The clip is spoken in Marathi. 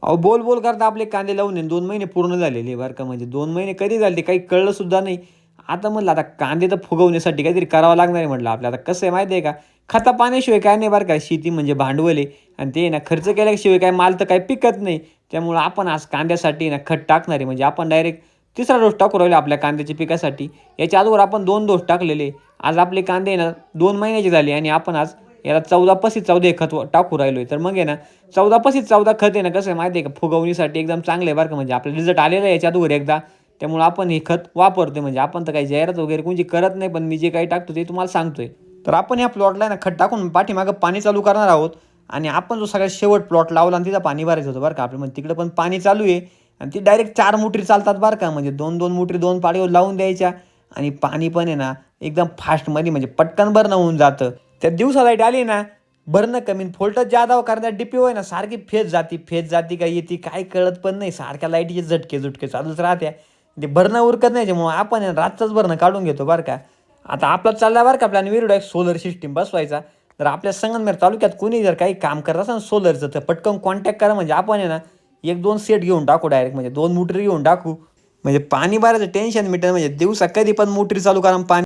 अहो, बोल बोल करता आपले कांदे लावून आहे 2 महिने पूर्ण झालेले बरं का. म्हणजे 2 महिने कधी झाले ते काही कळलं सुद्धा नाही. आता म्हणलं आता कांदे तर फुगवण्यासाठी काहीतरी करावं लागणार आहे म्हटलं आपल्याला. आता कसं आहे माहिती आहे का, खता पाण्याशिवाय काय नाही बरं का. शेती म्हणजे भांडवल आहे आणि ते ना खर्च केल्याशिवाय काय माल तर काही पिकत नाही. त्यामुळं आपण आज कांद्यासाठी ना खत टाकणार आहे. म्हणजे आपण डायरेक्ट तिसरा डोस टाकू राहिलो आपल्या कांद्याच्या पिकासाठी. याच्या अगोदर आपण 2 डोस टाकलेले. आज आपले कांदे ना 2 महिन्याचे झाले आणि आपण आज याला 14-14 हे खत टाकू राहिलोय. तर मग आहे ना 14-14 खत आहे ना, कसं आहे माहिती आहे का, फुगवणीसाठी एकदम चांगलं आहे बरं का. म्हणजे आपल्याला रिझल्ट आलेला आहे याच्या अगोदर एकदा. त्यामुळं आपण हे खत वापरतोय. म्हणजे आपण तर काही जाहिरात वगैरे कोणची करत नाही, पण मी जे काही टाकतो ते तुम्हाला सांगतोय. तर आपण ह्या प्लॉटला ना खत टाकून पाठीमागं पाणी चालू करणार आहोत आणि आपण जो सगळ्यात शेवट प्लॉट लावला आणि तिथं पाणी भरायचं होतं बरं का आपलं. म्हणजे तिकडं पण पाणी चालू आहे आणि ती डायरेक्ट 4 मोटरी चालतात बरं का. म्हणजे 2-2 मोटरी 2 पाळीवर लावून द्यायच्या आणि पाणी पण आहे ना एकदम फास्टमध्ये म्हणजे पटकन भरणं होऊन जातं. त्या दिवसा लाईट आली ना, भरणं कमी आणि व्होल्टेज जादा हो, कारण त्या डीपीओ आहे ना सारखी फेज जाती का येते काय कळत पण नाही. सारख्या लाईटीचे झटके चालूच राहत्या. ते भरणं उरकत नाही त्यामुळं आपण आहे ना रातचंच भरणं काढून घेतो बरं का. आता आपला चालला बरं का प्लॅन विरुड एक सोलर सिस्टम बसवायचा. तर आपल्या संगमनेर तालुक्यात कोणी जर काही काम करत असेल सोलरचं तर पटकन कॉन्टॅक्ट करा. म्हणजे आपण आहे ना 1-2 सेट घेऊन टाकू डायरेक्ट. म्हणजे 2 मोटरी घेऊन टाकू. म्हणजे पाणी भरायचं टेन्शन मिटेल. म्हणजे दिवसा कधी पण मोटरी चालू करा पाणी